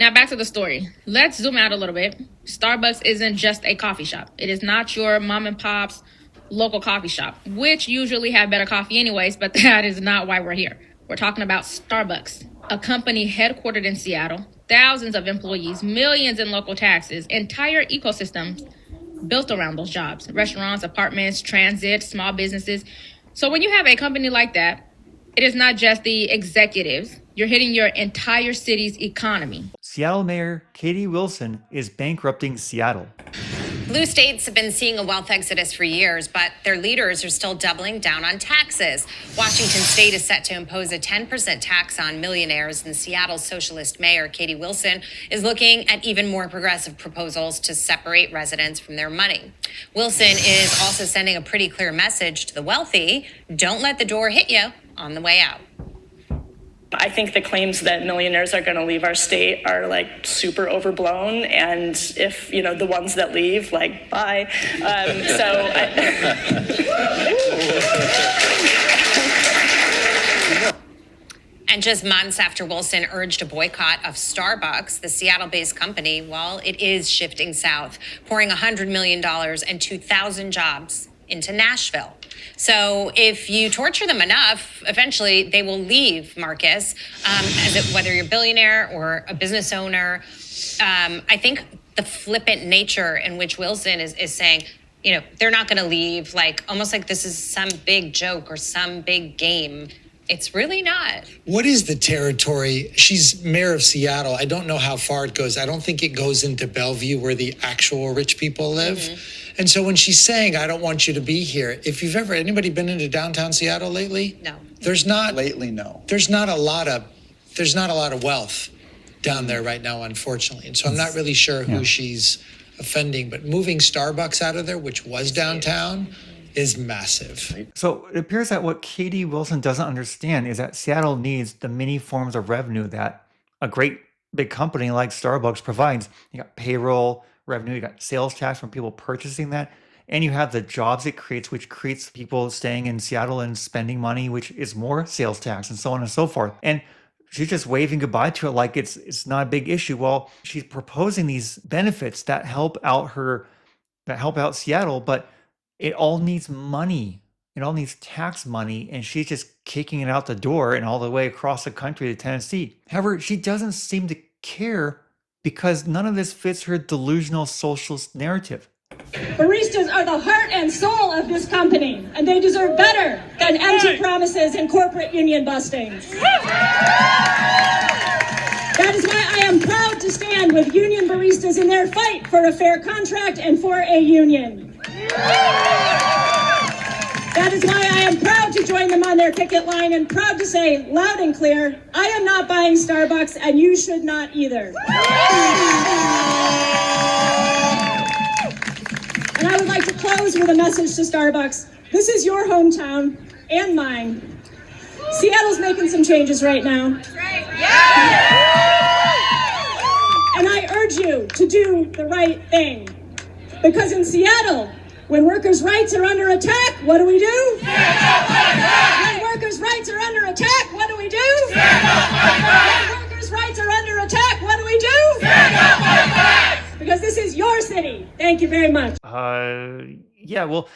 Now back to the story. Let's zoom out a little bit. Starbucks isn't just a coffee shop. It is not your mom and pop's local coffee shop, which usually have better coffee anyways, but that is not why we're here. We're talking about Starbucks, a company headquartered in Seattle, thousands of employees, millions in local taxes, entire ecosystems built around those jobs, restaurants, apartments, transit, small businesses. So when you have a company like that, it is not just the executives. You're hitting your entire city's economy. Seattle Mayor Katie Wilson is bankrupting Seattle. Blue states have been seeing a wealth exodus for years, but their leaders are still doubling down on taxes. Washington state is set to impose a 10% tax on millionaires, and Seattle's socialist mayor, Katie Wilson, is looking at even more progressive proposals to separate residents from their money. Wilson is also sending a pretty clear message to the wealthy: don't let the door hit you on the way out. I think the claims that millionaires are going to leave our state are like super overblown, and if the ones that leave, like, bye. And just months after Wilson urged a boycott of Starbucks, the Seattle-based company, well, it is shifting south, pouring $100 million and 2,000 jobs into Nashville. So if you torture them enough, eventually they will leave, Marcus, whether you're a billionaire or a business owner. I think the flippant nature in which Wilson is saying, they're not going to leave, like almost like this is some big joke or some big game. It's really not. What is the territory? She's mayor of Seattle. I don't know how far it goes. I don't think it goes into Bellevue where the actual rich people live. Mm-hmm. And so when she's saying, I don't want you to be here, if you've anybody been into downtown Seattle lately? No. Lately, no. There's not a lot of wealth down there right now, unfortunately. And so I'm not really sure who she's offending, but moving Starbucks out of there, which was downtown, is massive. So it appears that what Katie Wilson doesn't understand is that Seattle needs the many forms of revenue that a great big company like Starbucks provides. You got payroll revenue, you got sales tax from people purchasing that, and you have the jobs it creates, which creates people staying in Seattle and spending money, which is more sales tax, and so on and so forth. And she's just waving goodbye to it like it's not a big issue. Well, she's proposing these benefits that help out Seattle, but it all needs money. It all needs tax money, and she's just kicking it out the door and all the way across the country to Tennessee. However, she doesn't seem to care because none of this fits her delusional socialist narrative. Baristas are the heart and soul of this company, and they deserve better than empty promises and corporate union bustings. That is why I am proud to stand with union baristas in their fight for a fair contract and for a union. That is why I am proud to join them on their picket line and proud to say loud and clear, I am not buying Starbucks and you should not either. And I would like to close with a message to Starbucks. This is your hometown and mine. Seattle's making some changes right now. And I urge you to do the right thing. Because in Seattle, when workers' rights are under attack, what do we do? When workers' rights are under attack, what do we do? When workers' rights are under attack, what do we do? Because this is your city. Thank you very much. Yeah, well,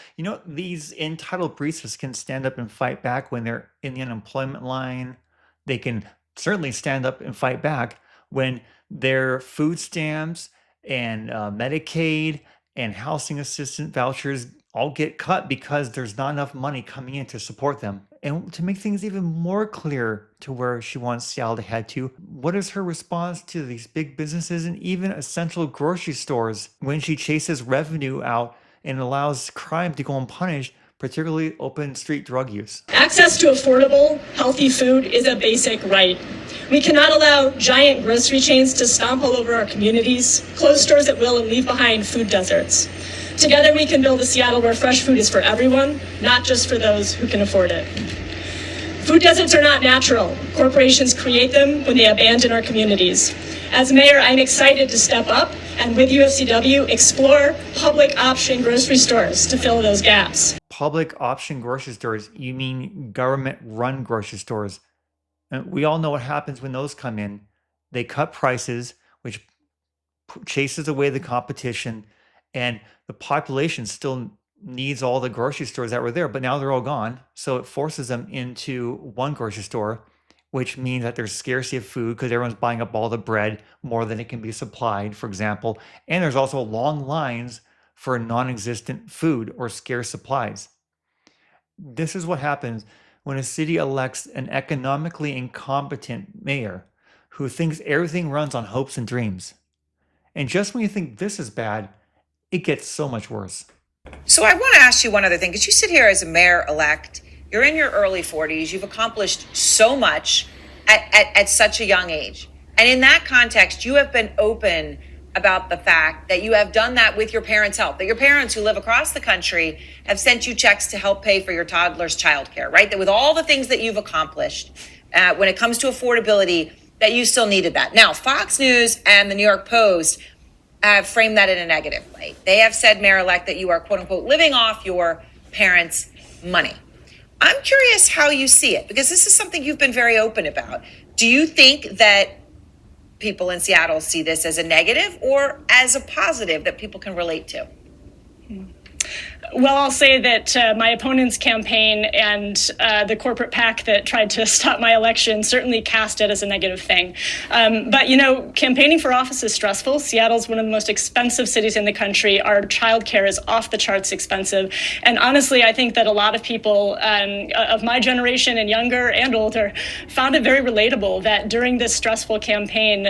these entitled baristas can stand up and fight back when they're in the unemployment line. They can certainly stand up and fight back when their food stamps and Medicaid and housing assistance vouchers all get cut because there's not enough money coming in to support them. And to make things even more clear to where she wants Seattle to head to, what is her response to these big businesses and even essential grocery stores when she chases revenue out and allows crime to go unpunished, particularly open street drug use? Access to affordable, healthy food is a basic right. We cannot allow giant grocery chains to stomp all over our communities, close stores at will, and leave behind food deserts. Together we can build a Seattle where fresh food is for everyone, not just for those who can afford it. Food deserts are not natural. Corporations create them when they abandon our communities. As mayor, I'm excited to step up and with UFCW explore public option grocery stores to fill those gaps. Public option grocery stores, you mean government-run grocery stores. And we all know what happens when those come in. They cut prices, which chases away the competition, and the population still needs all the grocery stores that were there, but now they're all gone. So it forces them into one grocery store, which means that there's scarcity of food because everyone's buying up all the bread more than it can be supplied, for example. And there's also long lines for non-existent food or scarce supplies. This is what happens when a city elects an economically incompetent mayor who thinks everything runs on hopes and dreams. And just when you think this is bad, it gets so much worse. So I want to ask you one other thing, because you sit here as a mayor-elect, you're in your early 40s, you've accomplished so much at such a young age. And in that context, you have been open about the fact that you have done that with your parents' help, that your parents who live across the country have sent you checks to help pay for your toddler's childcare, right? That with all the things that you've accomplished, when it comes to affordability, that you still needed that. Now, Fox News and the New York Post have framed that in a negative light. They have said, Mayor-elect, that you are, quote unquote, living off your parents' money. I'm curious how you see it, because this is something you've been very open about. Do you think that people in Seattle see this as a negative or as a positive that people can relate to? Well, I'll say that my opponent's campaign and the corporate PAC that tried to stop my election certainly cast it as a negative thing. But, you know, campaigning for office is stressful. Seattle's one of the most expensive cities in the country. Our childcare is off the charts expensive. And honestly, I think that a lot of people of my generation and younger and older found it very relatable that during this stressful campaign,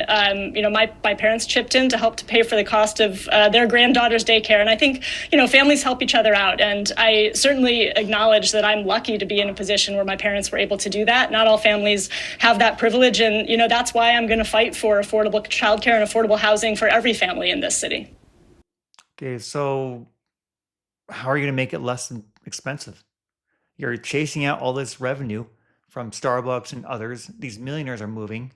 you know, my parents chipped in to help to pay for the cost of their granddaughter's daycare. And I think, you know, families help each other out. And I certainly acknowledge that I'm lucky to be in a position where my parents were able to do that. Not all families have that privilege. And, you know, that's why I'm going to fight for affordable childcare and affordable housing for every family in this city. Okay, so how are you going to make it less expensive? You're chasing out all this revenue from Starbucks and others. These millionaires are moving.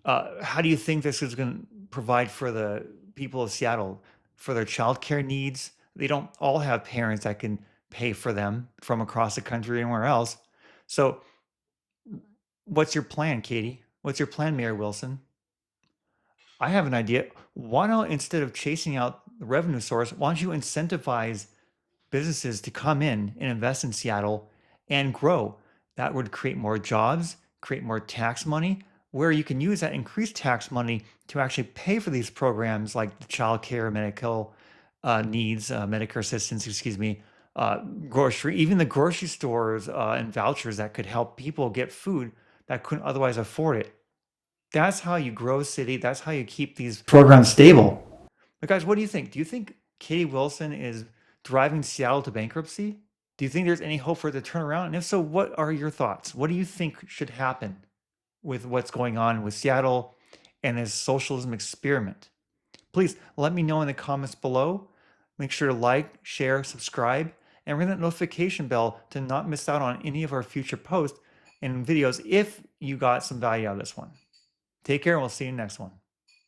How do you think this is going to provide for the people of Seattle for their childcare needs? They don't all have parents that can pay for them from across the country or anywhere else. So what's your plan, Katie? What's your plan, Mayor Wilson? I have an idea. Why not, instead of chasing out the revenue source, why don't you incentivize businesses to come in and invest in Seattle and grow? That would create more jobs, create more tax money, where you can use that increased tax money to actually pay for these programs like the child care, medical needs, Medicare assistance, grocery, even the grocery stores and vouchers that could help people get food that couldn't otherwise afford it. That's how you grow a city. That's how you keep these programs stable. But guys, what do you think? Do you think Katie Wilson is driving Seattle to bankruptcy? Do you think there's any hope for it to turn around? And if so, what are your thoughts? What do you think should happen with what's going on with Seattle and this socialism experiment? Please let me know in the comments below. Make sure to like, share, subscribe, and ring that notification bell to not miss out on any of our future posts and videos if you got some value out of this one. Take care, and we'll see you in the next one.